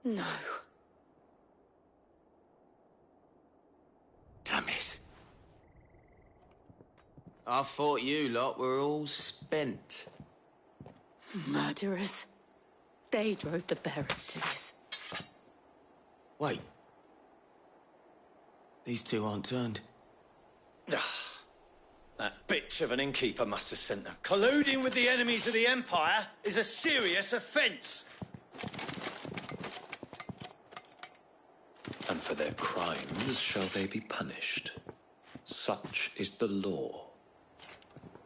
No. Damn it. I thought you lot were all spent. Murderers. They drove the bearers to this. Wait. These two aren't turned. That bitch of an innkeeper must have sent them. Colluding with the enemies of the Empire is a serious offence. And for their crimes shall they be punished. Such is the law.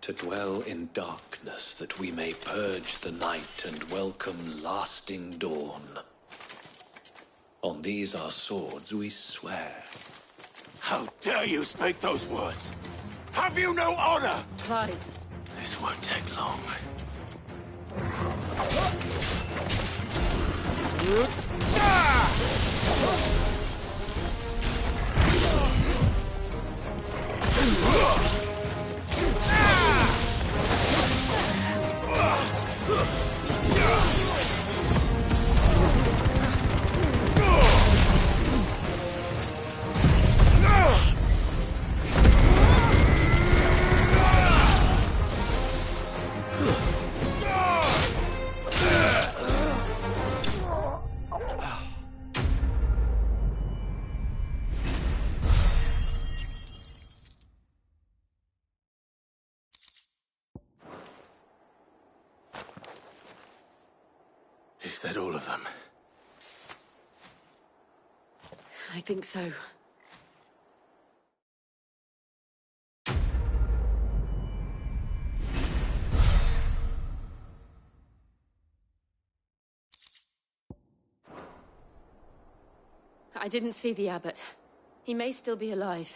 To dwell in darkness that we may purge the night and welcome lasting dawn. On these our swords we swear. How dare you speak those words? Have you no honor? Clive. This won't take long. Is that all of them? I think so. I didn't see the abbot. He may still be alive.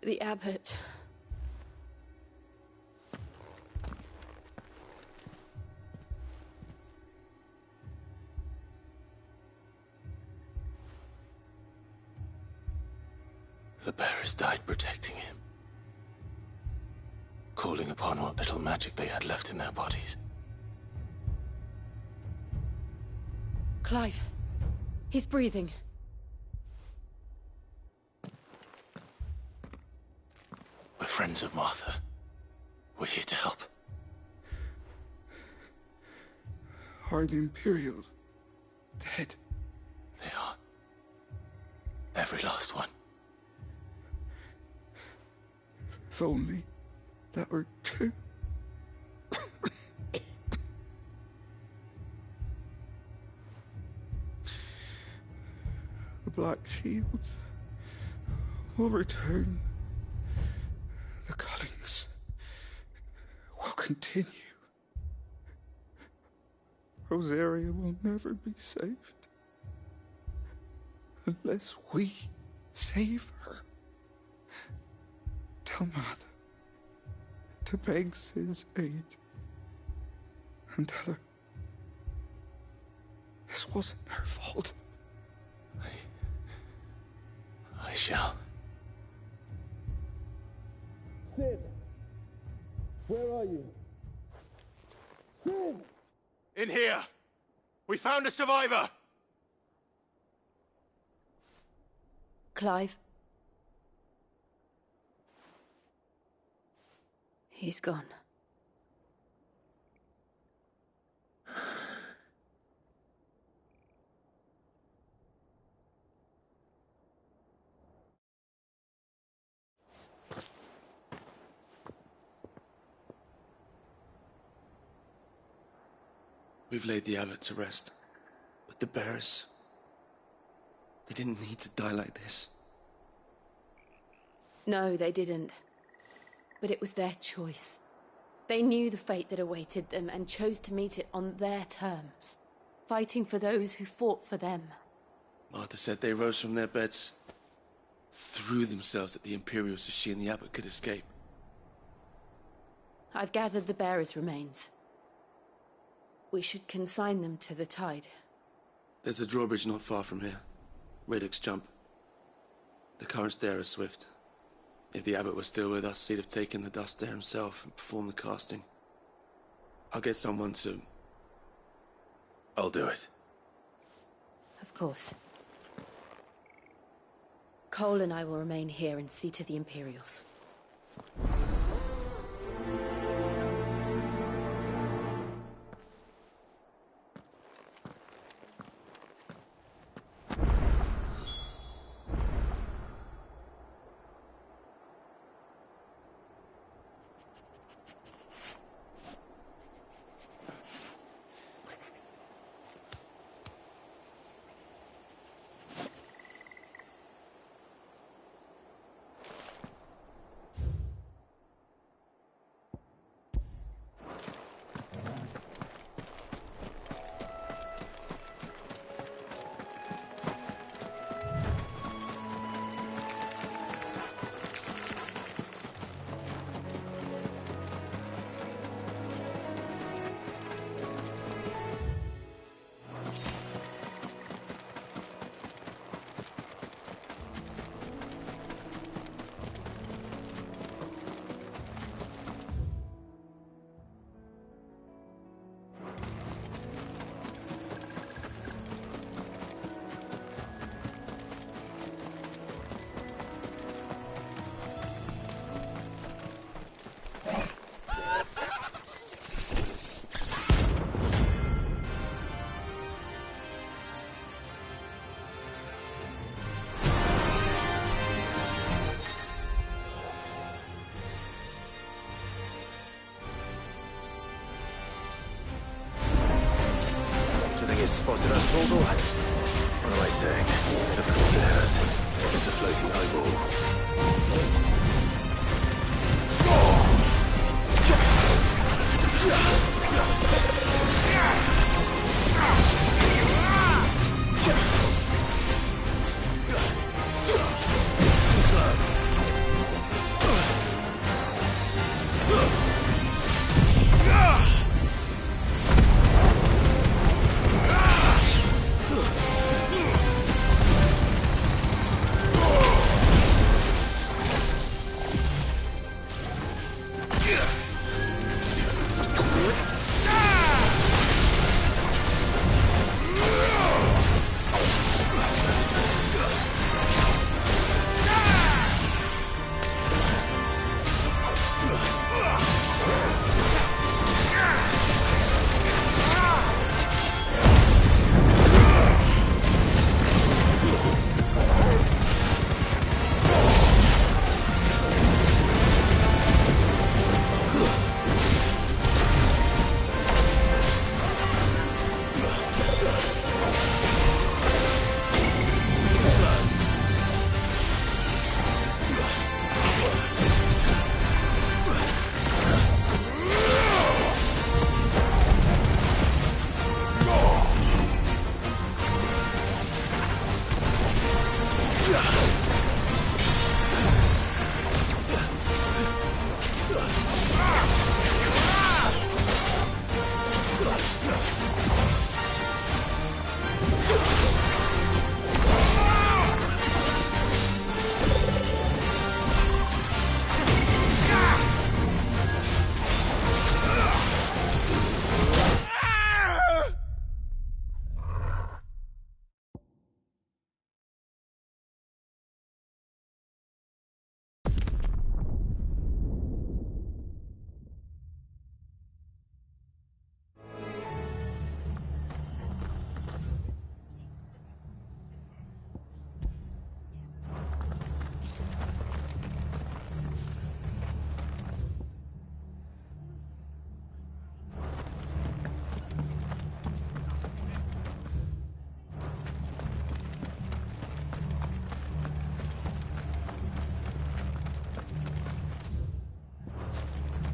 The abbot. The bearers died protecting him. Calling upon what little magic they had left in their bodies. Clive. He's breathing. We're friends of Martha. We're here to help. Are the Imperials dead? They are. Every last one. If only that were true. The Black Shields will return. The Cullings will continue. Rosaria will never be saved unless we save her. Tell Mother to beg Cid's aid and tell her this wasn't her fault. I shall. Cid! Where are you? Cid! In here! We found a survivor! Clive. He's gone. We've laid the abbot to rest, but the bearers, they didn't need to die like this. No, they didn't. But it was their choice. They knew the fate that awaited them and chose to meet it on their terms, fighting for those who fought for them. Martha said they rose from their beds, threw themselves at the Imperials so she and the abbot could escape. I've gathered the bearers' remains. We should consign them to the tide. There's a drawbridge not far from here. Radix Jump. The currents there are swift. If the abbot was still with us, he'd have taken the dust there himself and performed the casting. I'll get someone to... I'll do it. Of course. Cole and I will remain here and see to the Imperials. Spotted us, Vogel? What am I saying? Of course it has. It's a floating eyeball.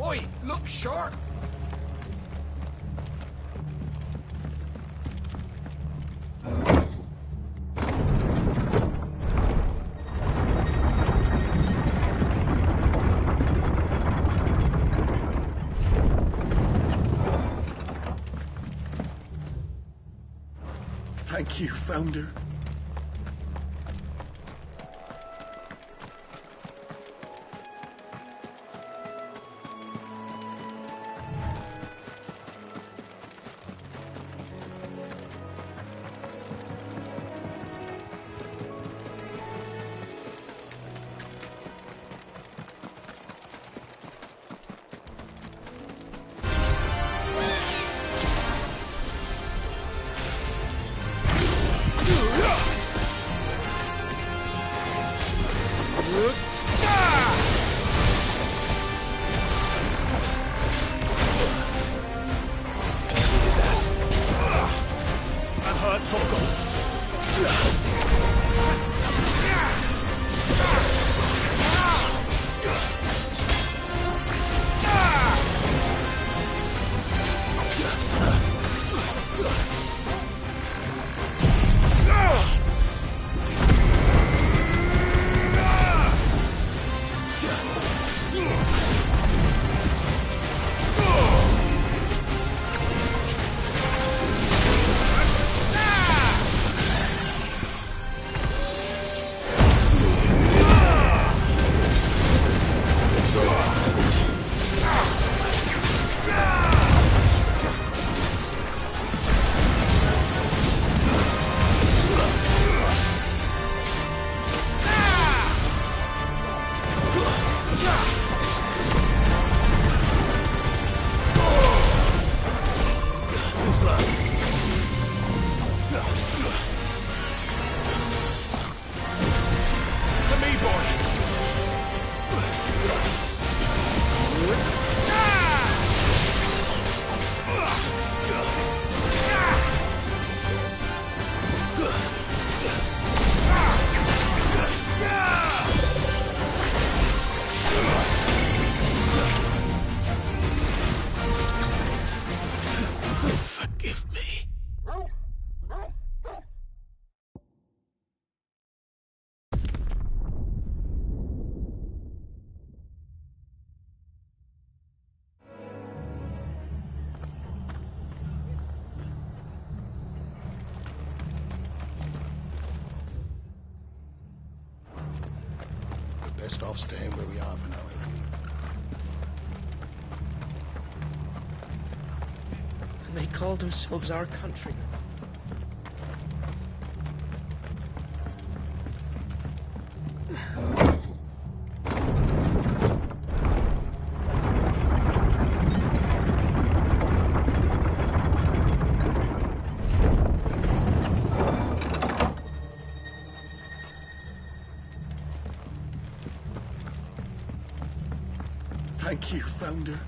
Oi, look sharp! Thank you, Founder. Best off staying where we are for now, I reckon. And they call themselves our countrymen. Thank you, Founder.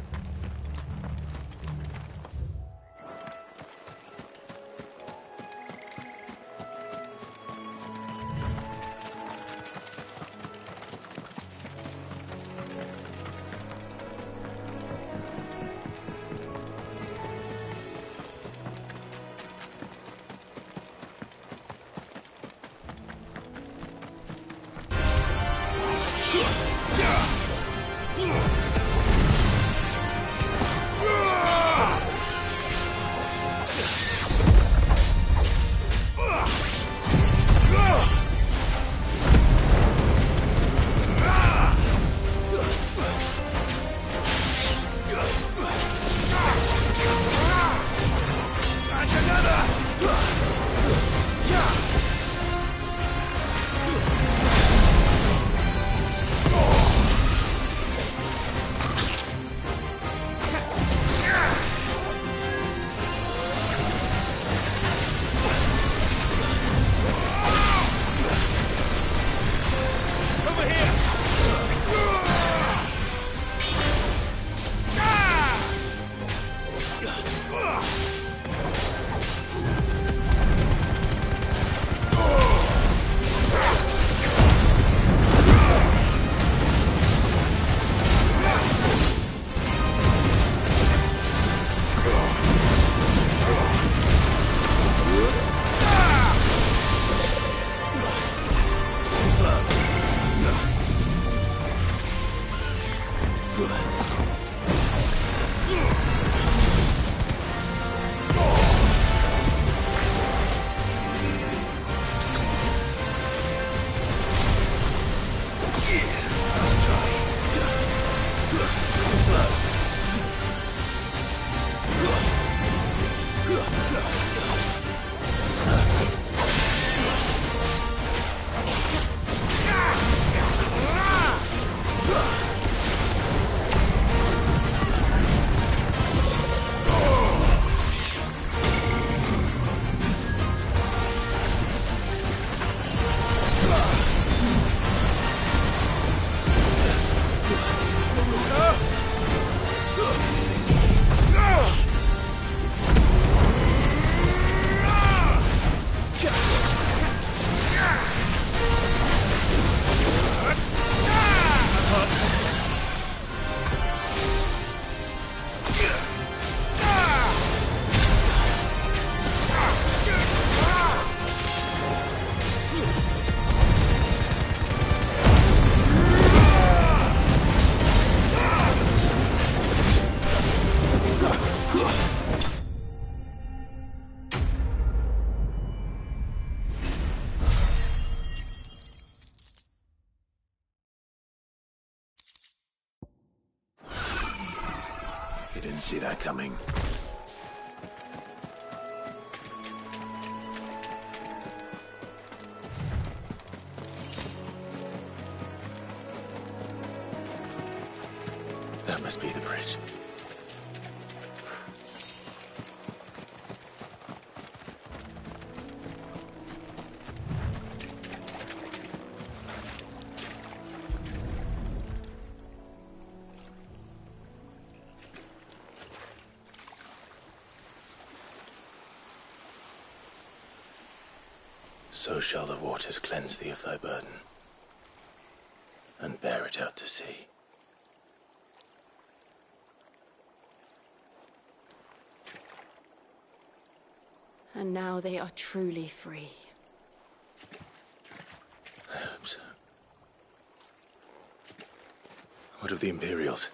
see that coming. That must be the bridge. So shall the waters cleanse thee of thy burden, and bear it out to sea. And now they are truly free. I hope so. What of the Imperials?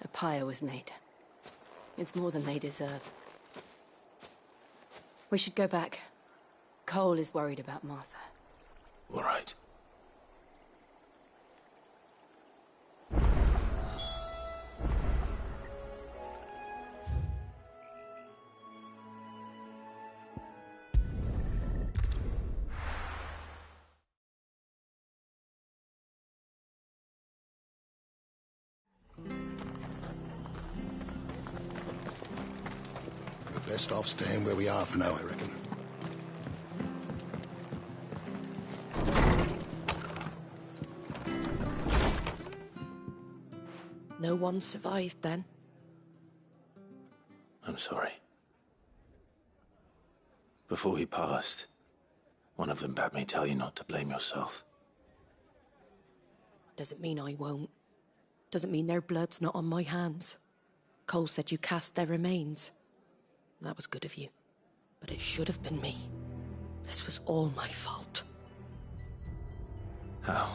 A pyre was made. It's more than they deserve. We should go back. Cole is worried about Martha. All right. We're best off staying where we are for now, I reckon. No one survived then? I'm sorry. Before he passed, one of them bade me tell you not to blame yourself. Doesn't mean I won't. Doesn't mean their blood's not on my hands. Cole said you cast their remains. That was good of you. But it should have been me. This was all my fault. How?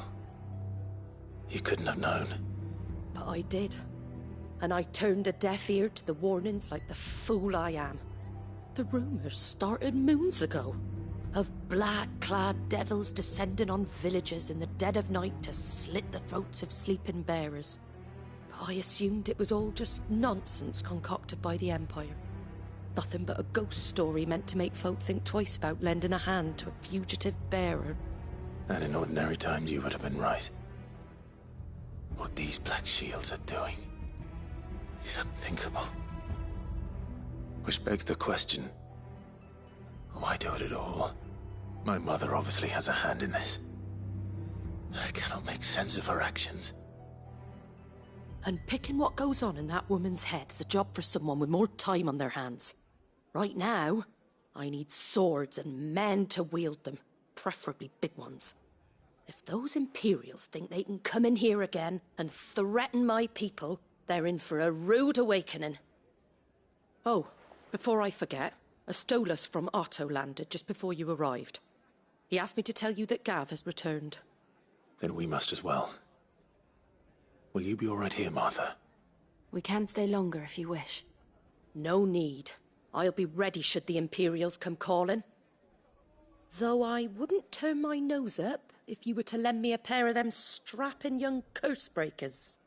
You couldn't have known. But I did. And I turned a deaf ear to the warnings like the fool I am. The rumours started moons ago. Of black-clad devils descending on villages in the dead of night to slit the throats of sleeping bearers. But I assumed it was all just nonsense concocted by the Empire. Nothing but a ghost story meant to make folk think twice about lending a hand to a fugitive bearer. And in ordinary times you would have been right. What these Black Shields are doing is unthinkable. Which begs the question, why do it at all? My mother obviously has a hand in this. I cannot make sense of her actions. And picking what goes on in that woman's head is a job for someone with more time on their hands. Right now, I need swords and men to wield them, preferably big ones. If those Imperials think they can come in here again and threaten my people, they're in for a rude awakening. Oh, before I forget, a Stolas from Otto landed just before you arrived. He asked me to tell you that Gav has returned. Then we must as well. Will you be all right here, Martha? We can stay longer if you wish. No need. I'll be ready should the Imperials come calling. Though I wouldn't turn my nose up if you were to lend me a pair of them strapping young curse breakers.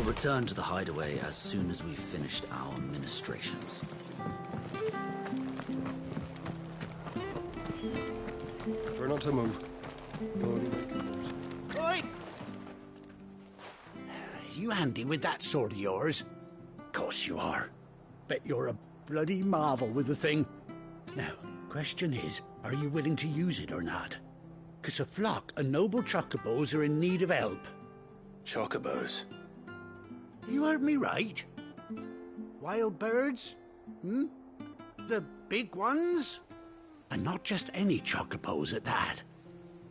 Return to the hideaway as soon as we've finished our ministrations. Try not to move. Oi! You handy with that sword of yours? Course you are. Bet you're a bloody marvel with the thing. Now, question is, are you willing to use it or not? 'cause a flock of noble chocobos are in need of help. Chocobos? You heard me right. Wild birds? The big ones? And not just any chocobos at that.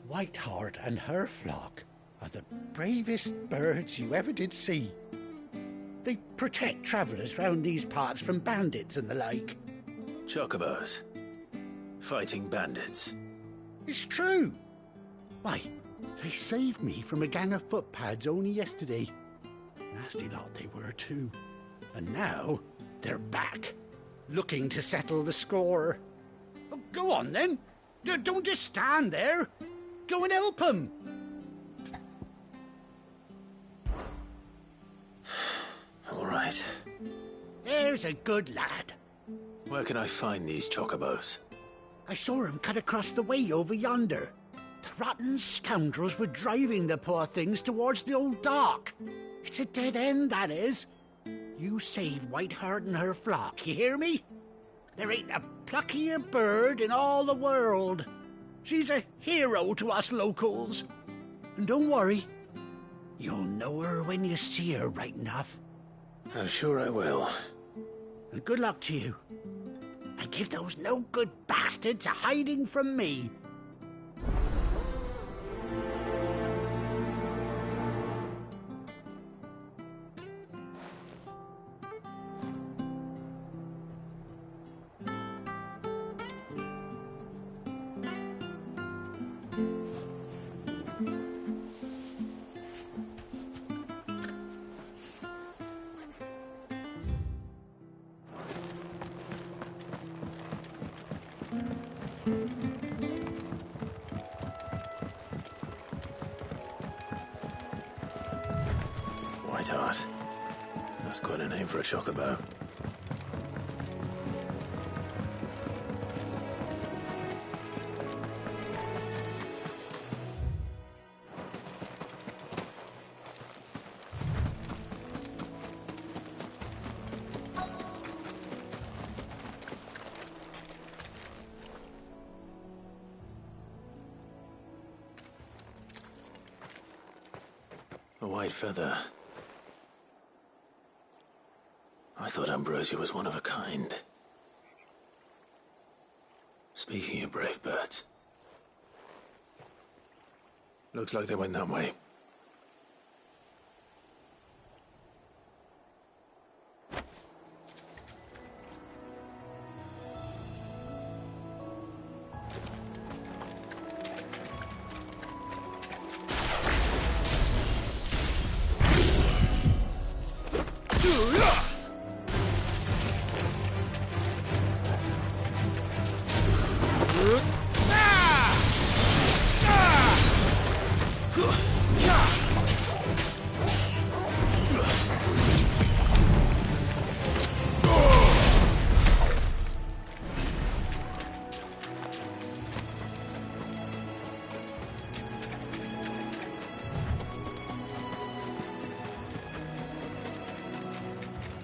Whiteheart and her flock are the bravest birds you ever did see. They protect travellers round these parts from bandits and the like. Chocobos? Fighting bandits? It's true. Why, they saved me from a gang of footpads only yesterday. Nasty lot they were too. And now they're back, looking to settle the score. Oh, go on then. Don't just stand there. Go and help them. All right. There's a good lad. Where can I find these chocobos? I saw him cut across the way over yonder. The rotten scoundrels were driving the poor things towards the old dock. It's a dead end, that is. You save Whiteheart and her flock, you hear me? There ain't a pluckier bird in all the world. She's a hero to us locals. And don't worry, you'll know her when you see her right enough. I'm sure I will. And good luck to you. And give those no-good bastards a hiding from me. Whiteheart. That's quite a name for a chocobo. A white feather. I thought Ambrosia was one of a kind. Speaking of brave birds. Looks like they went that way.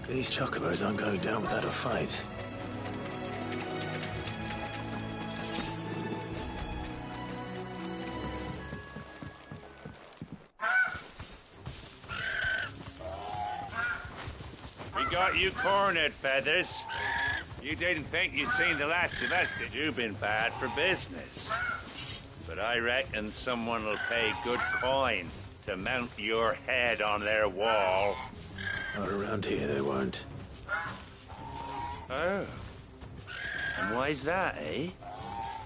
These chocobos aren't going down without a fight. We got you cornered, Feathers. You didn't think you'd seen the last of us, did you? Been bad for business. But I reckon someone will pay good coin to mount your head on their wall. Not around here, they won't. Oh. And why's that, eh?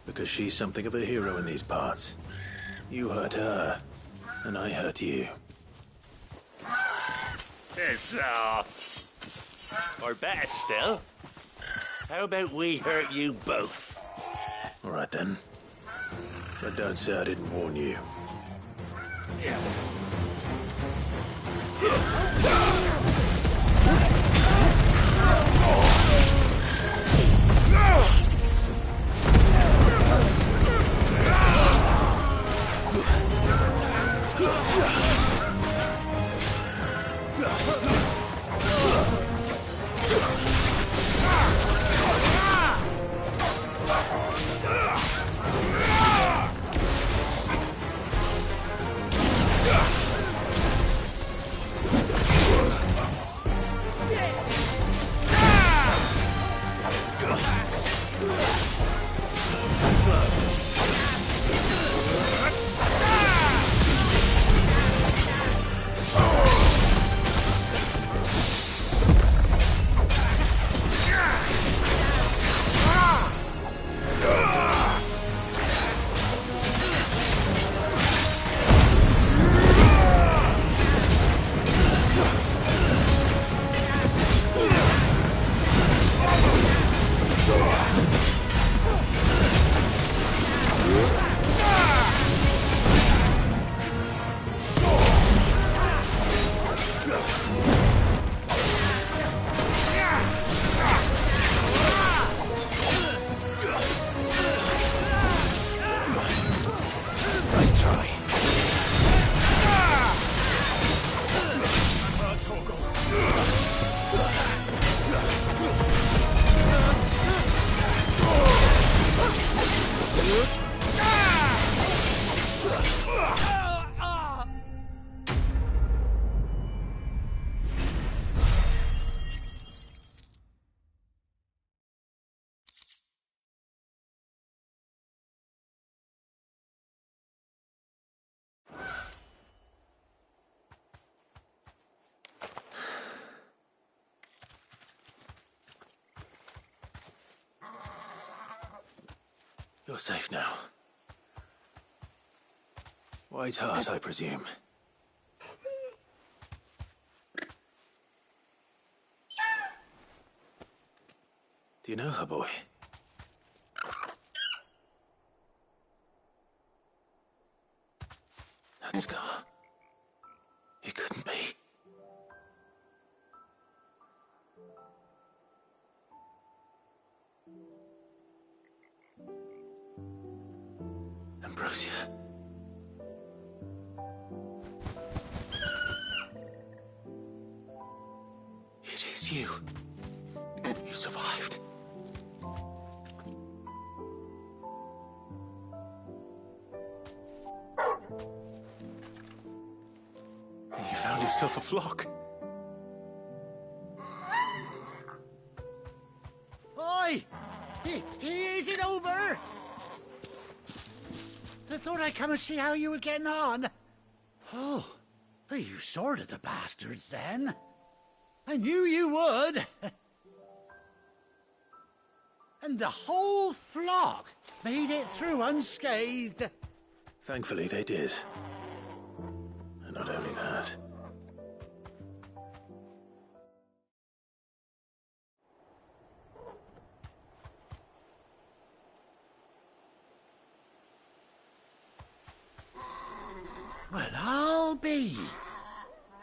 Because she's something of a hero in these parts. You hurt her, and I hurt you. Piss off. Or better still, how about we hurt you both? All right, then. But don't say I didn't warn you. Yeah. You're safe now. White Hart, I presume. Do you know her, boy? That scar. It couldn't be. Ambrosia. It is you. You survived. And you found yourself a flock. Oi! Is it over? I thought I'd come and see how you were getting on. Oh, you sorted the bastards then. I knew you would. And the whole flock made it through unscathed. Thankfully, they did. And not only that. Well, I'll be.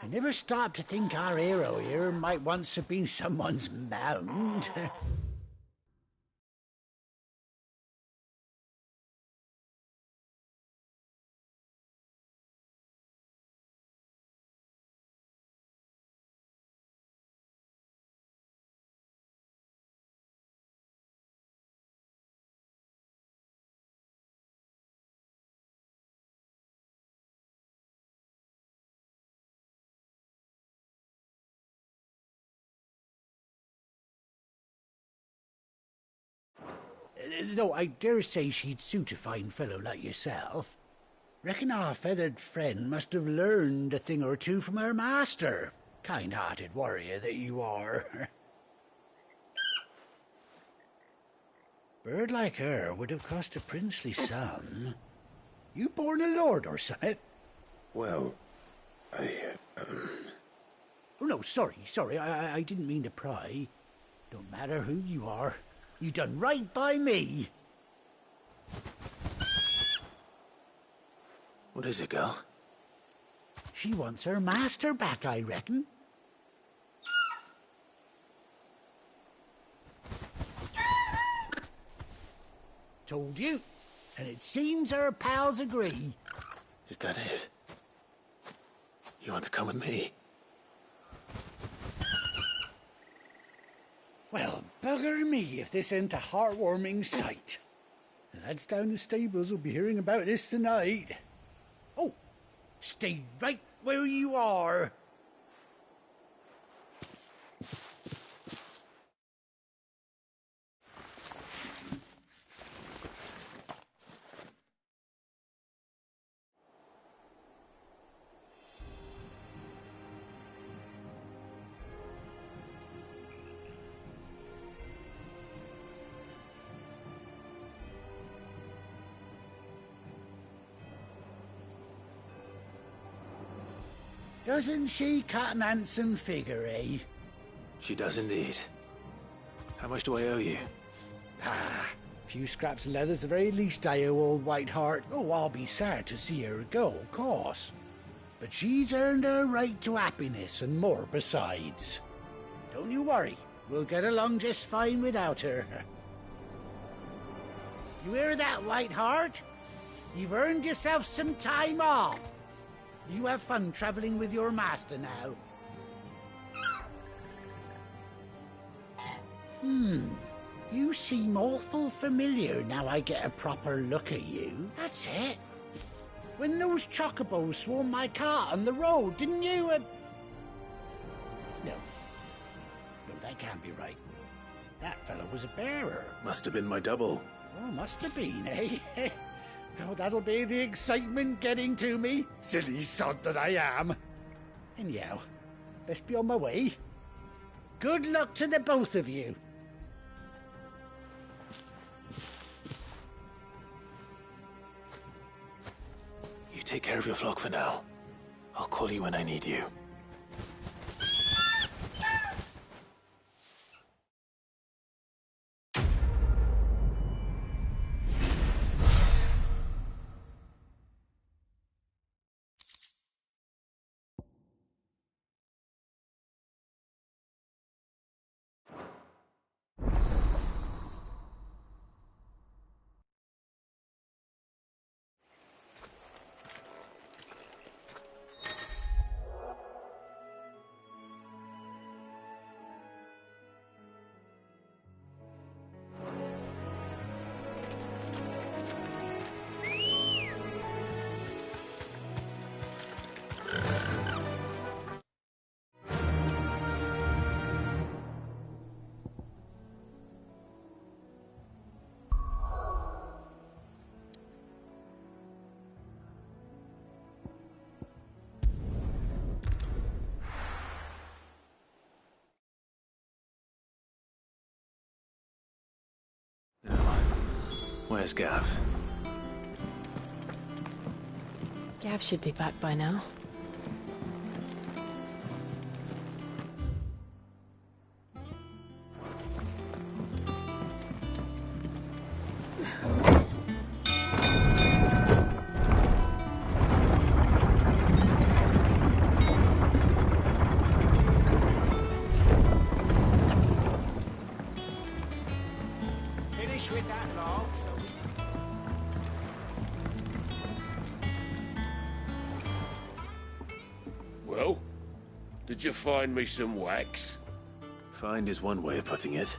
I never stopped to think our hero here might once have been someone's mount. Though I dare say she'd suit a fine fellow like yourself. Reckon our feathered friend must have learned a thing or two from her master. Kind-hearted warrior that you are. Bird like her would have cost a princely sum. You born a lord or something? Well, Oh, no, sorry. I didn't mean to pry. Don't matter who you are. You done right by me. What is it, girl? She wants her master back, I reckon. Told you. And it seems her pals agree. Is that it? You want to come with me? Well, bugger me if this ain't a heartwarming sight. The lads down the stables will be hearing about this tonight. Oh, stay right where you are. Doesn't she cut an handsome figure, eh? She does indeed. How much do I owe you? A few scraps of leather's the very least I owe old White Hart. Oh, I'll be sad to see her go, of course. But she's earned her right to happiness and more besides. Don't you worry, we'll get along just fine without her. You hear that, White Hart? You've earned yourself some time off. You have fun traveling with your master now. You seem awful familiar now I get a proper look at you. That's it. When those chocobos swarmed my cart on the road, didn't you? No, that can't be right. That fellow was a bearer. Must have been my double. Oh, must have been, eh? Oh, that'll be the excitement getting to me. Silly sod that I am. Anyhow, best be on my way. Good luck to the both of you. take care of your flock for now. I'll call you when I need you. Where's Gav? Gav should be back by now. Finish with that log, so Well, did you find me some wax? Find is one way of putting it.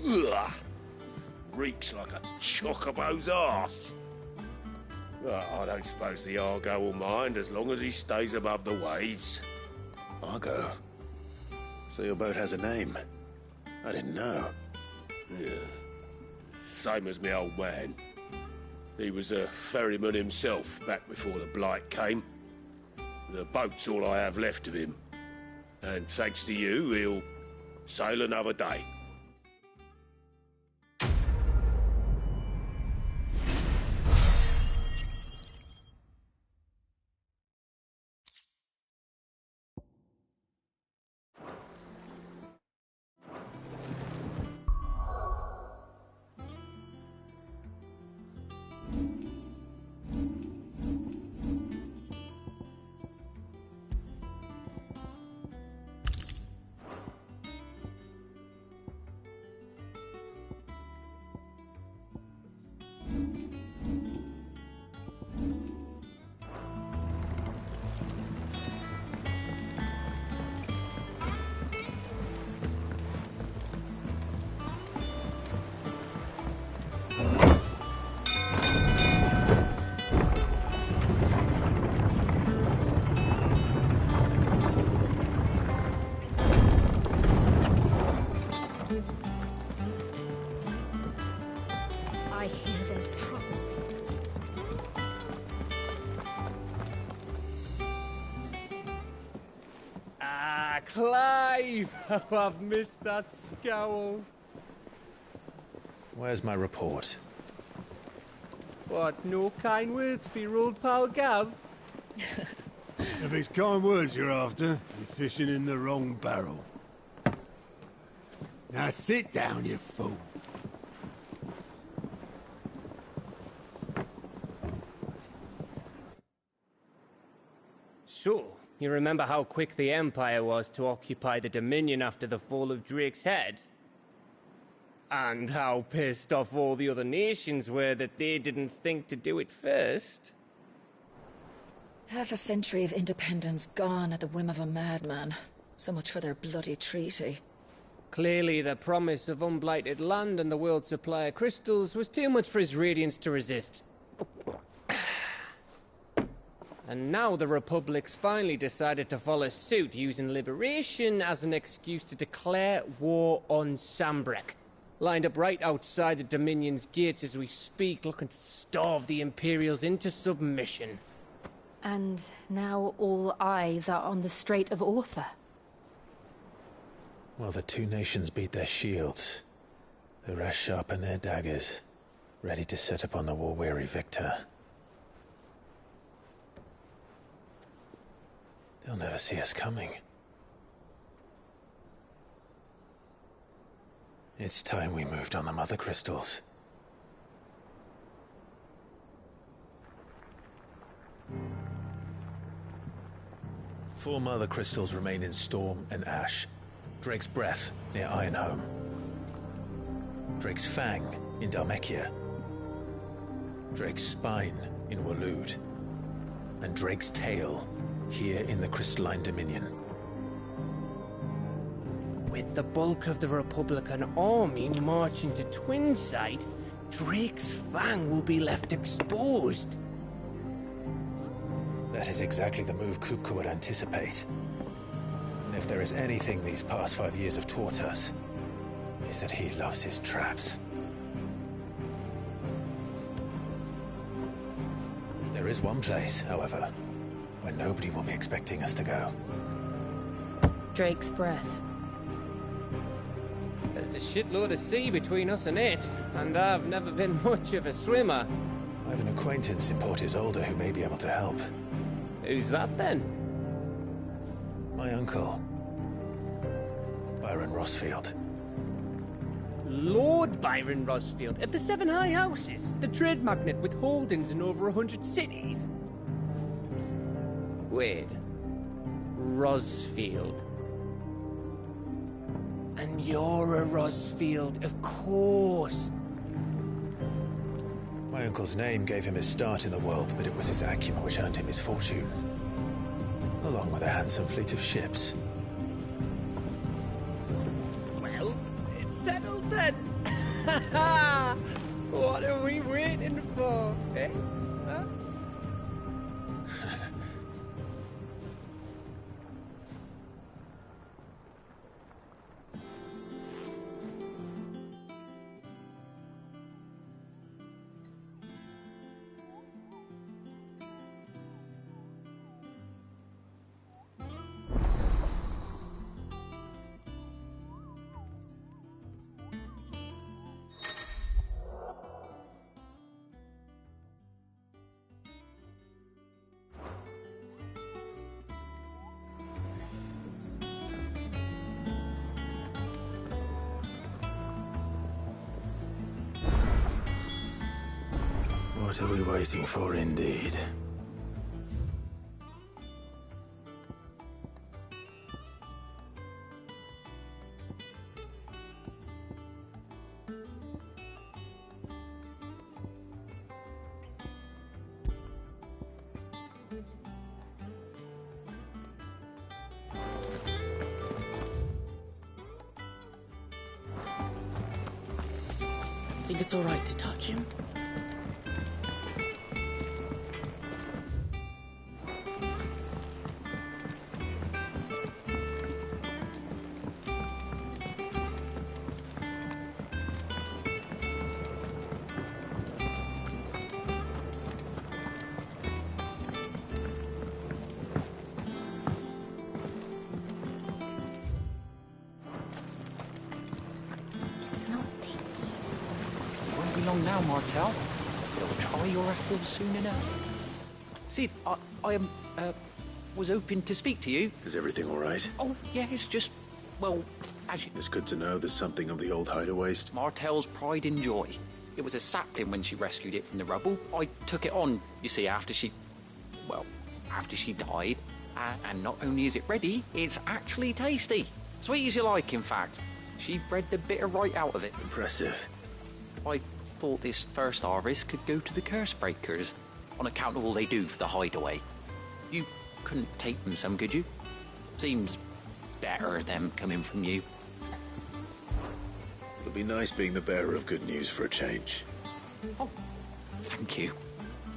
Ugh! Reeks like a chocobo's arse. I don't suppose the Argo will mind as long as he stays above the waves. Argo? So your boat has a name? I didn't know. Yeah. Same as my old man. He was a ferryman himself back before the Blight came. The boat's all I have left of him. And thanks to you, he'll sail another day. I hear there's trouble. Ah, Clive! Oh, I've missed that scowl. Where's my report? What, no kind words for your old pal Gav? If it's kind words you're after, you're fishing in the wrong barrel. Now sit down, you fool. So, you remember how quick the Empire was to occupy the Dominion after the fall of Drake's Head? And how pissed off all the other nations were that they didn't think to do it first? Half a century of independence gone at the whim of a madman. So much for their bloody treaty. Clearly, the promise of unblighted land and the world's supply of crystals was too much for his radiance to resist. And now the Republic's finally decided to follow suit, using liberation as an excuse to declare war on Sambrek. Lined up right outside the Dominion's gates as we speak, looking to starve the Imperials into submission. And now all eyes are on the Strait of Author. While the two nations beat their shields, the rest sharpen their daggers, ready to set upon the war-weary victor. They'll never see us coming. It's time we moved on the Mother Crystals. Four Mother Crystals remain in Storm and Ash. Drake's Breath near Ironhome. Drake's Fang in Dhalmekia. Drake's Spine in Waloed. And Drake's Tail here in the Crystalline Dominion. With the bulk of the Republican army marching to Twinside, Drake's Fang will be left exposed. That is exactly the move Kupka would anticipate. And if there is anything these past 5 years have taught us, is that he loves his traps. There is one place, however, where nobody will be expecting us to go. Drake's Breath. There's a shitload of sea between us and it, and I've never been much of a swimmer. I have an acquaintance in Port Isolde who may be able to help. Who's that then? My uncle, Byron Rosfield. Lord Byron Rosfield of the Seven High Houses, the trade magnate with holdings in over 100 cities. Wait, Rosfield. And you're a Rosfield, of course. My uncle's name gave him his start in the world, but it was his acumen which earned him his fortune. Along with a handsome fleet of ships. Well, it's settled then. What are we waiting for, eh? Huh? What are we waiting for, indeed? Think it's all right to touch him? It's not deep. Won't be long now, Martel. You'll try your apple soon enough. See, I was hoping to speak to you. Is everything all right? Oh, yeah, it's just, well, as you... It's good to know there's something of the old hideaways. Martel's pride and joy. It was a sapling when she rescued it from the rubble. I took it on, you see, after she died. And not only is it ready, it's actually tasty. Sweet as you like, in fact. She bred the bitter right out of it. Impressive. I thought this first harvest could go to the curse breakers, on account of all they do for the hideaway. You couldn't take them some, could you? Seems better them coming from you. It'll be nice being the bearer of good news for a change. Oh, thank you.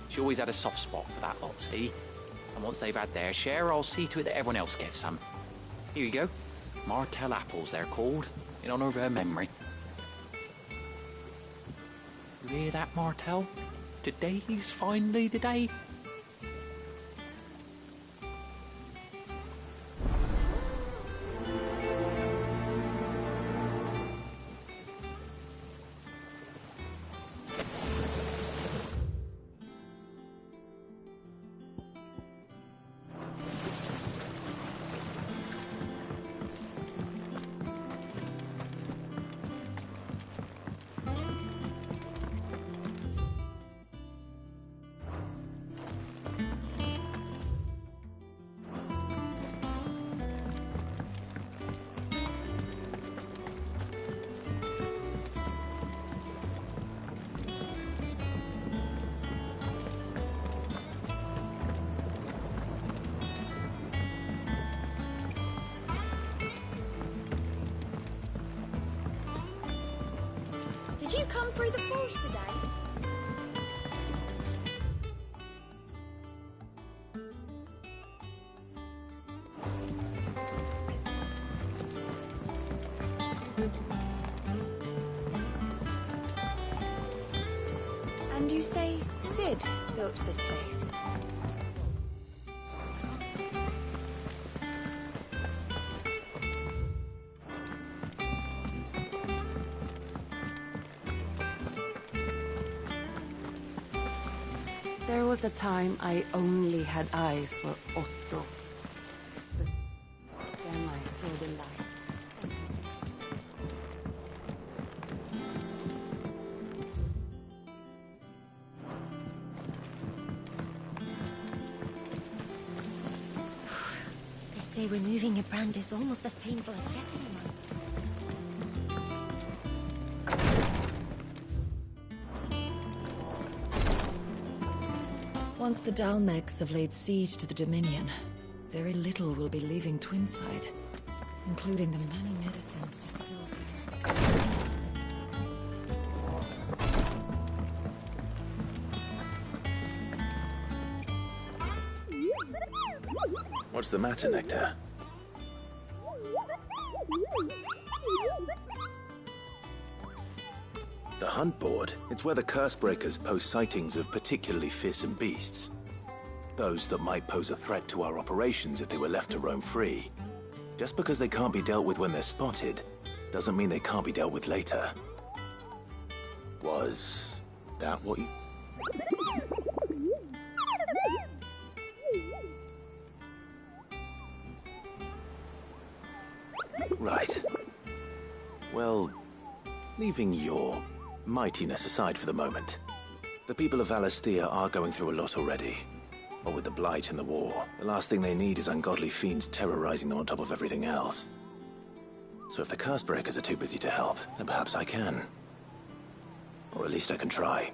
She always had a soft spot for that lot, see? And once they've had their share, I'll see to it that everyone else gets some. Here you go. Martel apples, they're called, in honor of her memory. You hear that, Martel? Today's finally the day. come through the forge today? And you say Sid built this place? There was a time I only had eyes for Otto. Then I saw the light. They say removing a brand is almost as painful as getting one. Once the Dalmegs have laid siege to the Dominion, very little will be leaving Twinside, including the many medicines distilled there. What's the matter, Nectar? The Hunt Board? It's where the Cursebreakers post sightings of particularly fearsome beasts. Those that might pose a threat to our operations if they were left to roam free. Just because they can't be dealt with when they're spotted, doesn't mean they can't be dealt with later. Was that what you... Right. Well, leaving your mightiness aside for the moment, the people of Valisthea are going through a lot already. What with the Blight and the war, the last thing they need is ungodly fiends terrorizing them on top of everything else. So if the Cursebreakers are too busy to help, then perhaps I can. Or at least I can try.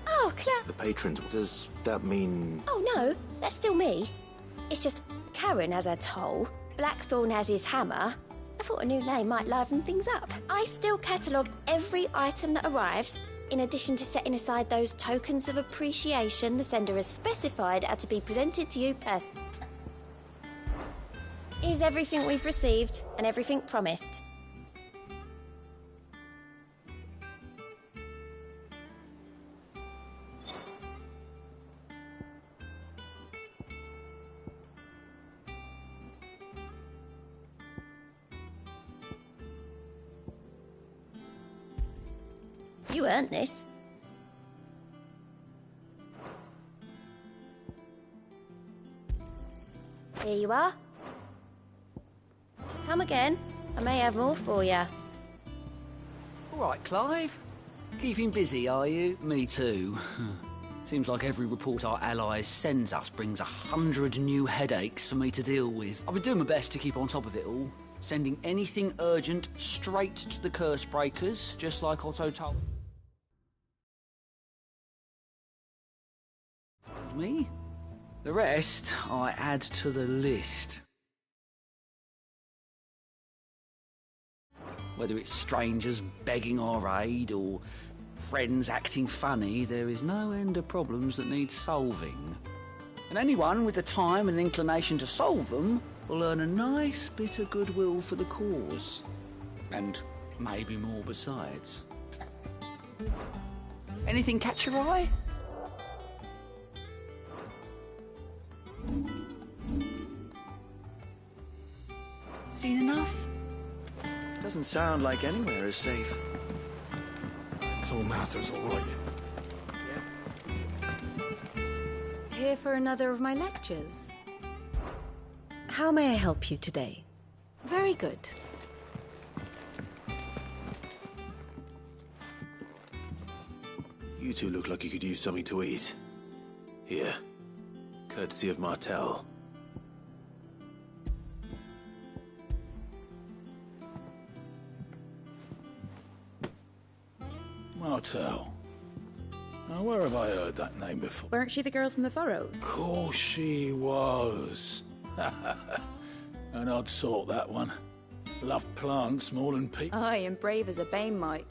Oh, Claire. The patrons, does that mean... Oh, no, that's still me. It's just Karen has her toll, Blackthorn has his hammer. I thought a new name might liven things up. I still catalogue every item that arrives, in addition to setting aside those tokens of appreciation the sender has specified are to be presented to you personally. Here's everything we've received and everything promised. You earned this. Here you are. Come again. I may have more for you. All right, Clive. Keeping busy, are you? Me too. Seems like every report our allies sends us brings 100 new headaches for me to deal with. I've been doing my best to keep on top of it all. Sending anything urgent straight to the Cursebreakers, just like Otto told me. The rest, I add to the list. Whether it's strangers begging our aid or friends acting funny, there is no end of problems that need solving. And anyone with the time and inclination to solve them will earn a nice bit of goodwill for the cause. And maybe more besides. Anything catch your eye? Seen enough? Doesn't sound like anywhere is safe. So Mather's all right. Here for another of my lectures? How may I help you today? Very good. You two look like you could use something to eat. Here. Courtesy of Martel. Martel. Now, where have I heard that name before? Weren't she the girl from the furrow? Of course she was. An odd sort, that one. Loved plants more than people. Aye, and brave as a bane might.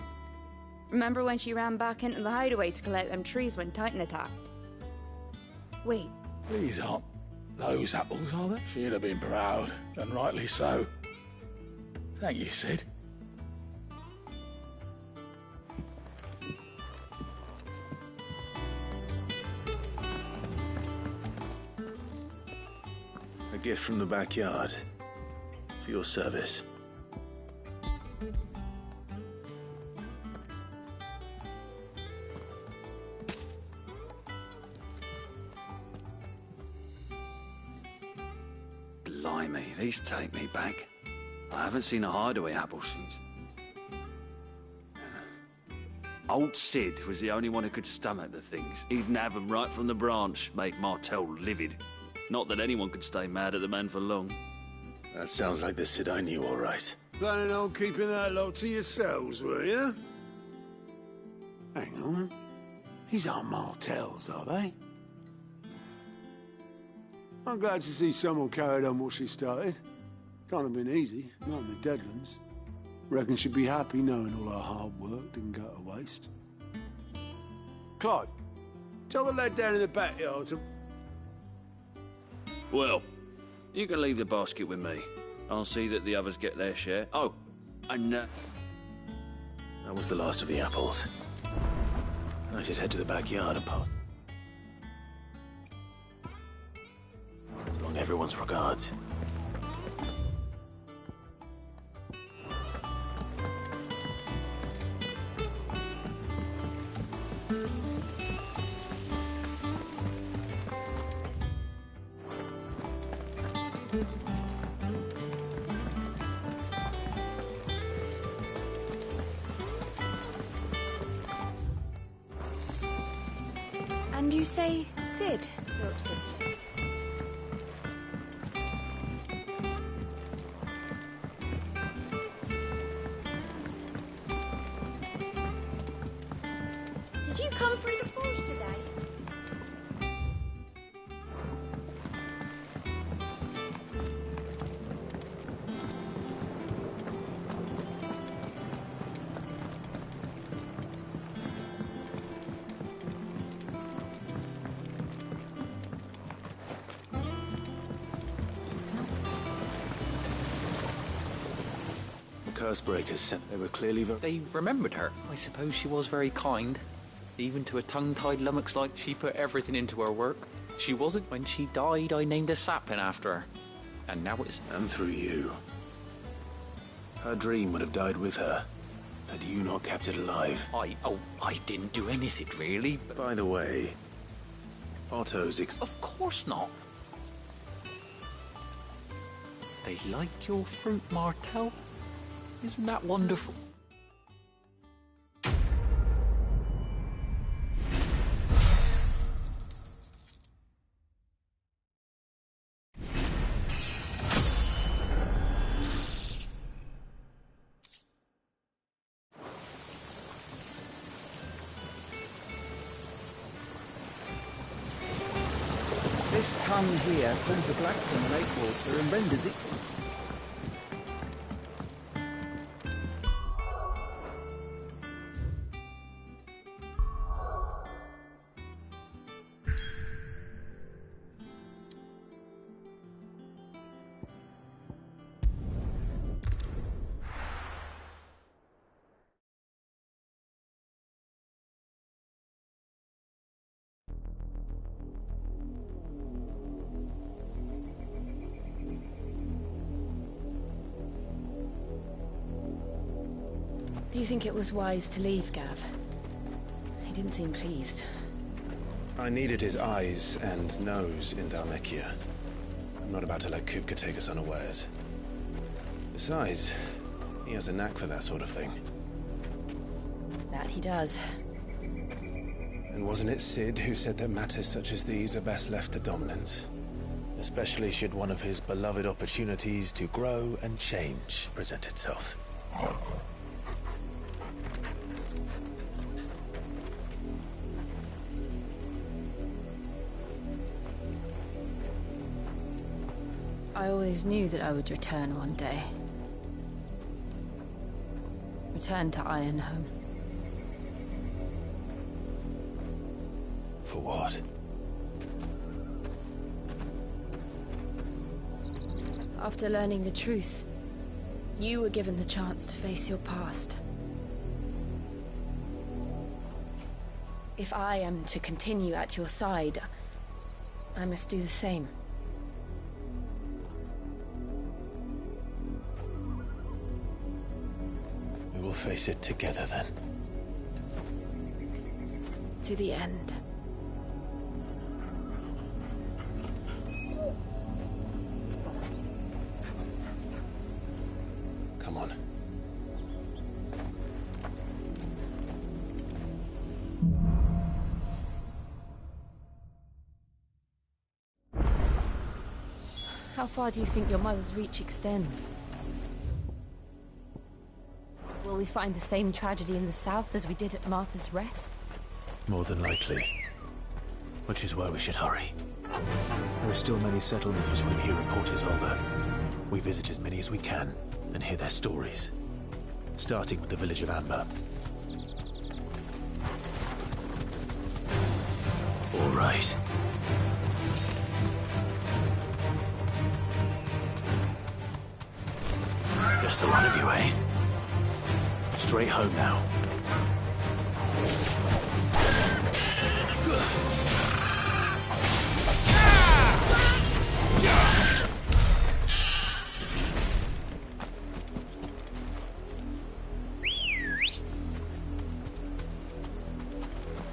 Remember when she ran back into the hideaway to collect them trees when Titan attacked? Wait. These aren't those apples, are they? She'd have been proud, and rightly so. Thank you, Sid. A gift from the backyard. For your service. Blimey, these take me back. I haven't seen a hideaway apple since. Old Sid was the only one who could stomach the things. He'd have them right from the branch, make Martel livid. Not that anyone could stay mad at the man for long. That sounds like the Sid I knew, all right. Planning on keeping that lot to yourselves, were you? Hang on. These aren't Martels, are they? I'm glad to see someone carried on what she started. Can't have been easy, not in the Deadlands. Reckon she'd be happy knowing all her hard work didn't go to waste. Clive, tell the lad down in the backyard to... Well, you can leave the basket with me. I'll see that the others get their share. Oh, and That was the last of the apples. I should head to the backyard apart. So long everyone's regards. And you say Sid built this place? Did you come through the forge today? Cursebreakers sent. They were clearly They remembered her. I suppose she was very kind. Even to a tongue-tied lummox like she put everything into her work. She wasn't. When she died, I named a sapling after her. And now it's... And through you. Her dream would have died with her, had you not kept it alive. I didn't do anything, really. But... By the way, Otto's Of course not. They like your fruit, Martel. Isn't that wonderful? This tongue here pulls the black from the lake water and renders it... Do you think it was wise to leave, Gav? He didn't seem pleased. I needed his eyes and nose in Dhalmekia. I'm not about to let Kupka take us unawares. Besides, he has a knack for that sort of thing. That he does. And wasn't it Cid who said that matters such as these are best left to dominance? Especially should one of his beloved opportunities to grow and change present itself. I always knew that I would return one day. Return to Ironhome. For what? After learning the truth, you were given the chance to face your past. If I am to continue at your side, I must do the same. We will face it together then. To the end. Come on. How far do you think your mother's reach extends? Will we find the same tragedy in the south as we did at Martha's Rest? More than likely. Which is why we should hurry. There are still many settlements between here and Port Isolde. We visit as many as we can and hear their stories. Starting with the village of Amber. All right. Just the one of you, eh? Straight home now.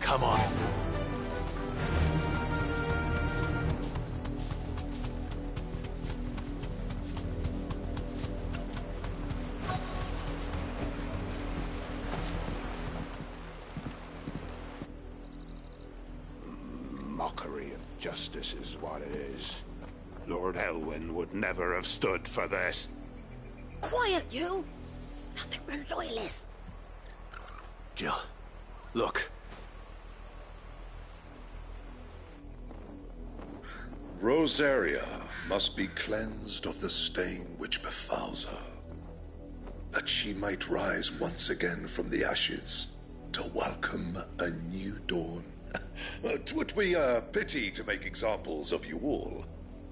Come on. Mockery of justice is what it is. Lord Elwyn would never have stood for this. Quiet, you! Nothing, we're loyalists. Jill, look. Rosaria must be cleansed of the stain which befouls her, that she might rise once again from the ashes to welcome a new dawn. 'Twould be a pity to make examples of you all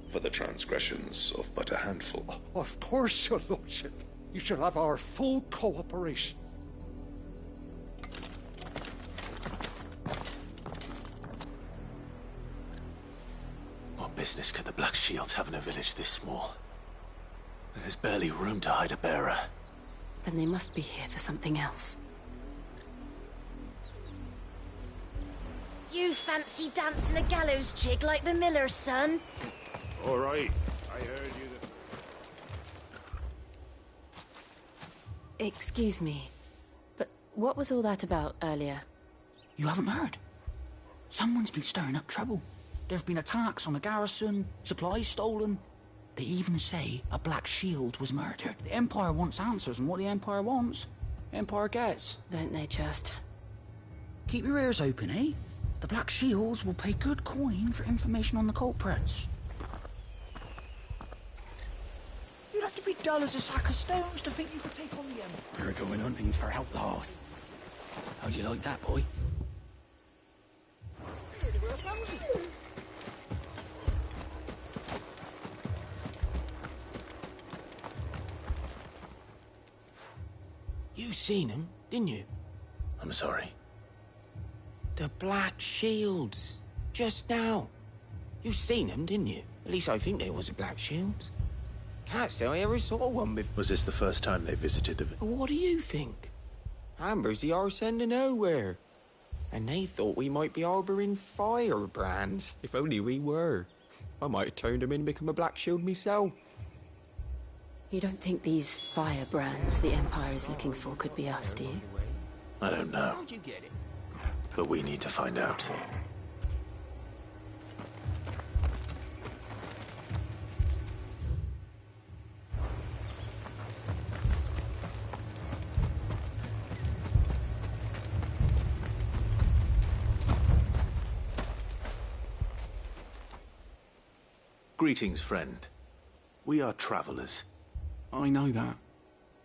for the transgressions of but a handful. Of course, your lordship. You shall have our full cooperation. What business could the Black Shields have in a village this small? There's barely room to hide a bearer. Then they must be here for something else. You fancy dancing a gallows jig like the miller's son? All right, I heard you. Excuse me, but what was all that about earlier? You haven't heard? Someone's been stirring up trouble. There've been attacks on the garrison, supplies stolen. They even say a Black Shield was murdered. The Empire wants answers, and what the Empire wants, Empire gets. Don't they just? Keep your ears open, eh? The Black Shields will pay good coin for information on the culprits. You'd have to be dull as a sack of stones to think you could take on the Empire. We're going hunting for outlaws. How'd you like that, boy? Here, there were 1,000. You seen them, didn't you? I'm sorry. The Black Shields. Just now. You seen them, didn't you? At least I think there was a Black Shield. Can't say I ever saw one before. Was this the first time they visited the... What do you think? Amber's the arse end of nowhere. And they thought we might be harbouring firebrands. If only we were. I might have turned him in and become a Black Shield myself. You don't think these firebrands the Empire is looking for could be us, do you? I don't know. But we need to find out. Greetings, friend. We are travelers. I know that.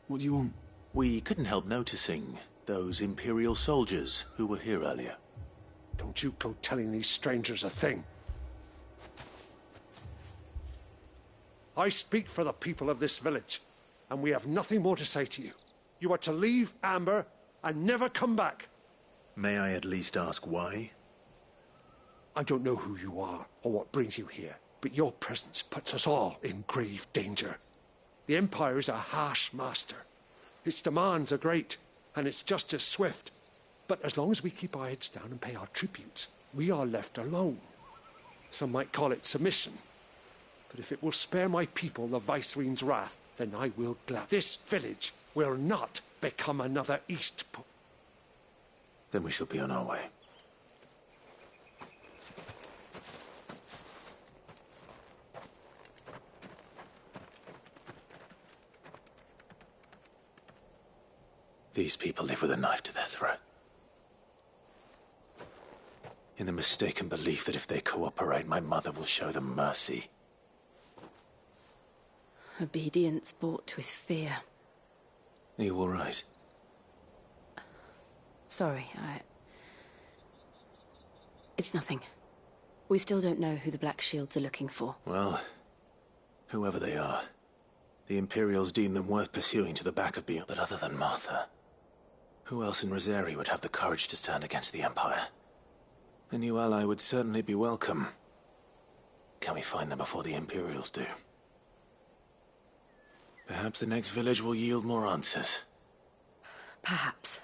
What do you want? We couldn't help noticing those Imperial soldiers who were here earlier. Don't you go telling these strangers a thing. I speak for the people of this village, and we have nothing more to say to you. You are to leave Amber and never come back. May I at least ask why? I don't know who you are or what brings you here, but your presence puts us all in grave danger. The Empire is a harsh master. Its demands are great, and its justice swift. But as long as we keep our heads down and pay our tributes, we are left alone. Some might call it submission. But if it will spare my people the Viceroy's wrath, then I will gladly. This village will not become another Eastport. Then we shall be on our way. These people live with a knife to their throat. In the mistaken belief that if they cooperate, my mother will show them mercy. Obedience bought with fear. Are you all right? Sorry, It's nothing. We still don't know who the Black Shields are looking for. Well, whoever they are, the Imperials deem them worth pursuing to the back of beyond. But other than Martha, who else in Rosari would have the courage to stand against the Empire? A new ally would certainly be welcome. Can we find them before the Imperials do? Perhaps the next village will yield more answers. Perhaps.